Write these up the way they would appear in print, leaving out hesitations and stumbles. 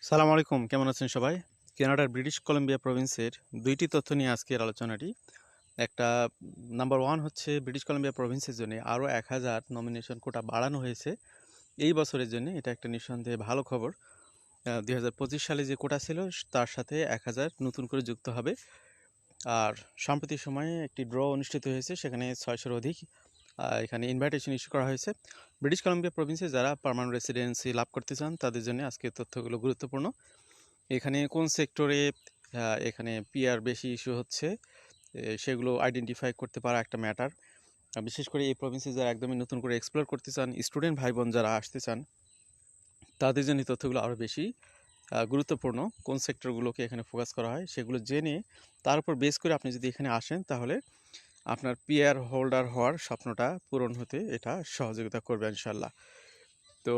সালাম আলাইকুম, কেমন আছেন সবাই? কানাডার ব্রিটিশ কলাম্বিয়া প্রভিন্সের দুইটি তথ্য নিয়ে আজকের আলোচনাটি। একটা নাম্বার ওয়ান হচ্ছে ব্রিটিশ কলাম্বিয়া প্রভিন্সের জন্য আরও 1000 নমিনেশন কোটা বাড়ানো হয়েছে এই বছরের জন্য। এটা একটা নিঃসন্দেহে ভালো খবর। 2025 সালে যে কোটা ছিল তার সাথে 1000 নতুন করে যুক্ত হবে। আর সাম্প্রতিক সময়ে একটি ড্র অনুষ্ঠিত হয়েছে, সেখানে 600-র অধিক এখানে ইনভাইটেশন ইস্যু করা হয়েছে। ব্রিটিশ কলাম্বিয়া প্রভিন্সে যারা পার্মানেন্ট রেসিডেন্সি লাভ করতে চান তাদের জন্য আজকের তথ্যগুলো গুরুত্বপূর্ণ। এখানে কোন সেক্টরে এখানে পিআর বেশি ইস্যু হচ্ছে সেগুলো আইডেন্টিফাই করতে পারা একটা ম্যাটার। বিশেষ করে এই প্রভিন্সে যারা একদমই নতুন করে এক্সপ্লোর করতে চান, স্টুডেন্ট ভাই বোন যারা আসতে চান, তাদের জন্য তথ্যগুলো আরও বেশি গুরুত্বপূর্ণ। কোন সেক্টরগুলোকে এখানে ফোকাস করা হয় সেগুলো জেনে তার উপর বেস করে আপনি যদি এখানে আসেন তাহলে আপনার পিআর হোল্ডার হওয়ার স্বপ্নটা পূরণ হতে এটা সহযোগিতা করবে ইনশাল্লাহ। তো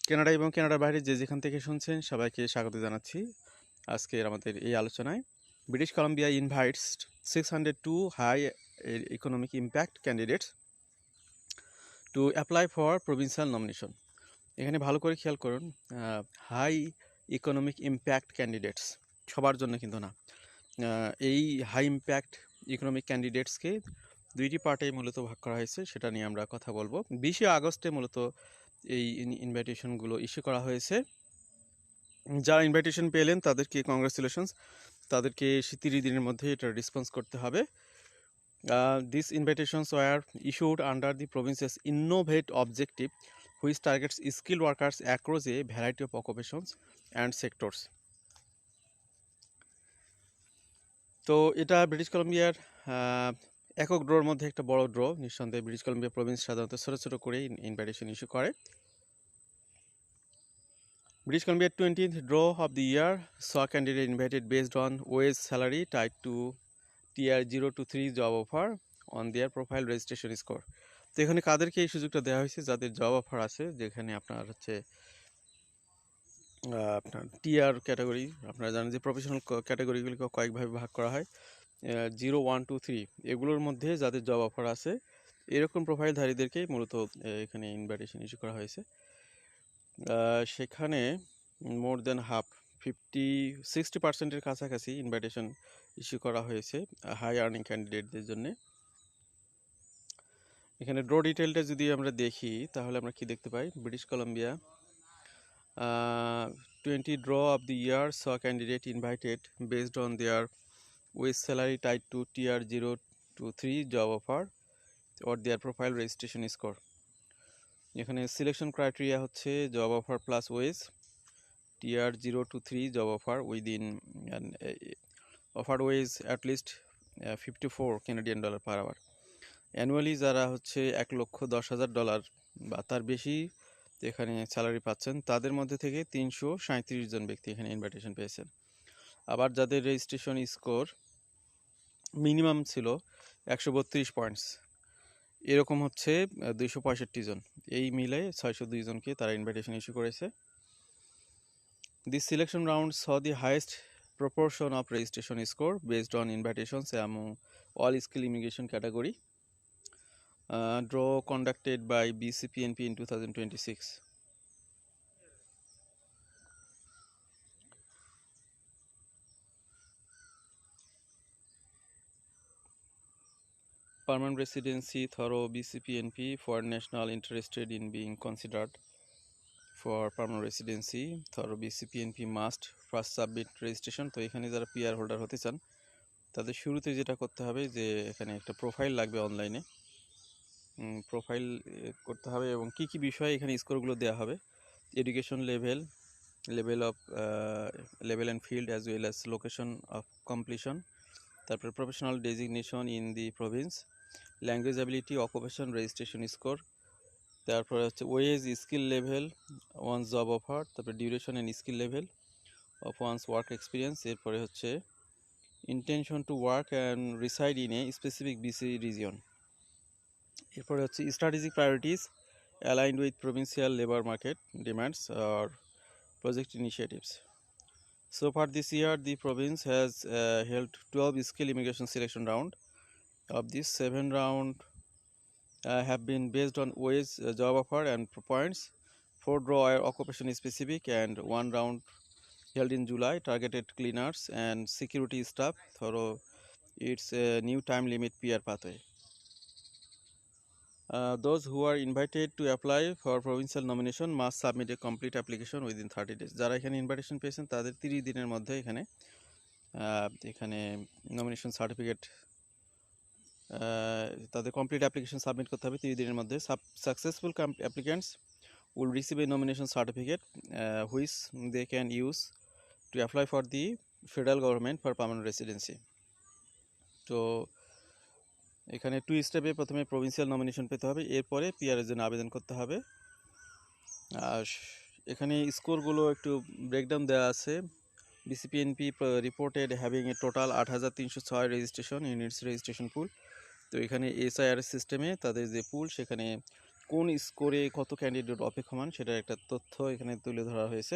কানাডা এবং কানাডার বাইরে যে যেখান থেকে শুনছেন সবাইকে স্বাগত জানাচ্ছি আজকের আমাদের এই আলোচনায়। British Columbia invites 602 high economic impact candidates to apply for provincial nomination. এখানে ভালো করে খেয়াল করুন, হাই ইকোনমিক ইম্প্যাক্ট ক্যান্ডিডেটস সবার জন্য কিন্তু না। এই হাই ইম্প্যাক্ট ইকোনমিক ক্যান্ডিডেটসকে দুইটি পার্টে মূলত ভাগ করা হয়েছে, সেটা নিয়ে আমরা কথা বলবো। 20 আগস্টে মূলত এই ইনভাইটেশনগুলো ইস্যু করা হয়েছে। যারা ইনভাইটেশন পেলেন তাদেরকে কংগ্রেচুলেশনস, তাদেরকে 30 দিনের মধ্যে এটা রেসপন্স করতে হবে। This invitations war issued under the provinces innovate objective which targets skill workers across a variety of occupations and sectors. তো এটা ব্রিটিশ কলাম্বিয়ার একক ড্রোর মধ্যে একটা বড় ড্র। নিঃসন্দেহে ব্রিটিশ কলাম্বিয়া প্রভিন্স সাধারণত ছোটো ছোটো করে ইনভাইটেশন ইস্যু করে। British Columbia 20th draw of the year saw candidate invited based on wage salary tied to tier 0 to 3 job offer on their profile registration score. তো এখানে কাদেরকে এই সুযোগটা দেওয়া হয়েছে? যাদের জব অফার আছে, যেখানে আপনার হচ্ছে আপনার টিআর ক্যাটাগরি, আপনারা জানেন যে প্রফেশনাল ক্যাটাগরিগুলিকে কয়েকভাবে ভাগ করা হয়, 0, 1, 2, 3 এগুলোর মধ্যে যাদের জব অফার আছে এরকম প্রোফাইলধারীদেরকেই মূলত এখানে ইনভাইটেশন ইস্যু করা হয়েছে। সেখানে মোর দেন হাফ 60% কাছাকাছি ইনভাইটেশন ইস্যু করা হয়েছে হাই আর্নিং ক্যান্ডিডেটদের জন্য। এখানে ড্র ডিটেলটা যদি আমরা দেখি তাহলে আমরা কি দেখতে পাই? British Columbia 20 draw of the year saw candidate invited based on their wage salary tied to tier 0 to 3 job offer or their profile registration score. এখানে সিলেকশন ক্রাইটেরিয়া হচ্ছে job offer plus wage, tier 0 to 3 job offer within an offered wage at least $54 Canadian per hour. Annually যারা হচ্ছে $1,10,000 বা তার বেশি এখানে salary পাচ্ছেন, তাদের মধ্যে থেকে 337 জন ব্যক্তি এখানে ইনভাইটেশন পেয়েছেন। আবার যাদের রেজিস্ট্রেশন স্কোর মিনিমাম ছিল 132 পয়েন্টস, এরকম হচ্ছে 265 জন, এই মিলে 602 জনকে তারা ইনভাইটেশন ইস্যু করেছে। This selection round saw the highest proportion of registration score based on invitations among all skill immigration category. Draw conducted by BCPNP in 2026. Permanent residency thorough BCPNP for national interested in being considered for permanent residency thorough BCPNP must first submit registration. তো এখানে যারা PR holder হতে চান তাদের শুরুতে যেটা করতে হবে যে এখানে একটা প্রোফাইল লাগবে, অনলাইনে প্রোফাইল করতে হবে এবং কি কি বিষয়ে এখানে স্কোরগুলো দেওয়া হবে: education level and field as well as location of completion, তারপরে professional designation in the province, language ability, occupation registration score, তারপরে হচ্ছে wage, skill level, one's job offer, তারপরে duration and skill level of one's work experience, এরপরে হচ্ছে intention to work and reside in a specific BC region, এরপরে হচ্ছে strategic priorities aligned with provincial labor market demands or project initiatives. So far this year, the province has held 12 skill immigration selection round. Of these, 7 round have been based on wage, job offer and points. 4 draw are occupation specific and 1 round held in July targeted cleaners and security staff through its new time limit PR pathway. Those who are invited to apply for provincial nomination must submit a complete application within 30 days. যারা এখানে invitation পেয়েছেন তাদের 30 দিনের মধ্যে এখানে nomination certificate তাদের complete application submit করতে হবে 30 দিনের মধ্যে। Successful applicants will receive a nomination certificate which they can use to apply for the federal government for permanent residency. তো এখানে 2 স্টেপে প্রথমে প্রভিন্সিয়াল নমিনেশন পেতে হবে, এরপরে পিআরের জন্য আবেদন করতে হবে। আর এখানে স্কোরগুলো একটু ব্রেকডাউন দেওয়া আছে। BCPNP reported having a total 8,306 registration in its registration pool. তো এখানে SIRS সিস্টেমে তাদের যে পুল, সেখানে কোন স্কোরে কত ক্যান্ডিডেট অপেক্ষমান সেটার একটা তথ্য এখানে তুলে ধরা হয়েছে।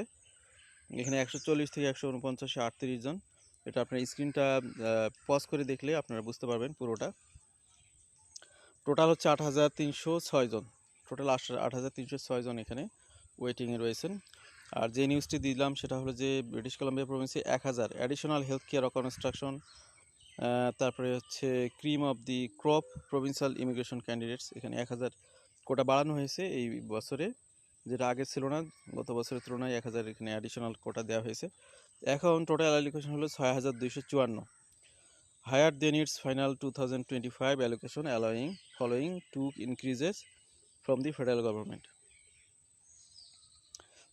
এখানে 140 থেকে 149 38 জন। এটা আপনার স্ক্রিনটা পজ করে দেখলে আপনারা বুঝতে পারবেন পুরোটা। টোটাল হচ্ছে 8,306 জন, টোটাল 8,306 জন এখানে ওয়েটিংয়ে রয়েছেন। আর যে নিউজটি দিলাম সেটা হলো যে ব্রিটিশ কলাম্বিয়া প্রভিন্সে 1000 অ্যাডিশনাল হেলথ কেয়ার কনস্ট্রাকশন, তারপরে হচ্ছে cream of the crop provincial immigration candidates, এখানে 1000 কোটা বাড়ানো হয়েছে এই বছরে, যেটা আগে ছিল না। গত বছরের তুলনায় 1000 এখানে অ্যাডিশনাল কোটা দেওয়া হয়েছে। এখন টোটাল অ্যালোকেশন হলো 6254, higher than its final 2025 allocation following 2 increases from the federal government.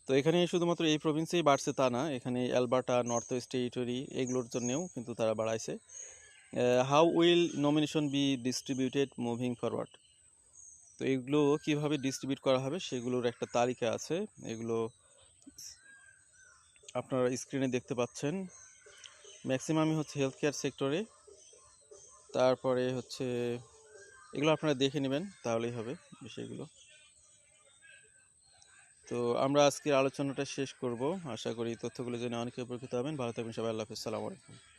তো এখানে শুধুমাত্র এই প্রভিন্সেই বাড়ছে তা না, এখানে অ্যালবার্টা, নর্থ ওয়েস্ট টেরিটরি এগুলোর জন্যেও কিন্তু তারা বাড়াইছে। How will nomination be distributed moving forward? তো এগুলো কীভাবে ডিস্ট্রিবিউট করা হবে সেগুলোর একটা তালিকা আছে, এগুলো আপনারা স্ক্রিনে দেখতে পাচ্ছেন। ম্যাক্সিমামই হচ্ছে হেলথ কেয়ার সেক্টরে, তারপরে হচ্ছে এগুলো আপনারা দেখে নেবেন তাহলেই হবে বিষয়গুলো। তো আমরা আজকের আলোচনাটা শেষ করব, আশা করি তথ্যগুলো জেনে অনেকে উপকৃত হবেন। ভালো থাকবেন সবাই, আল্লাহ হাফেজ, আসসালামু আলাইকুম।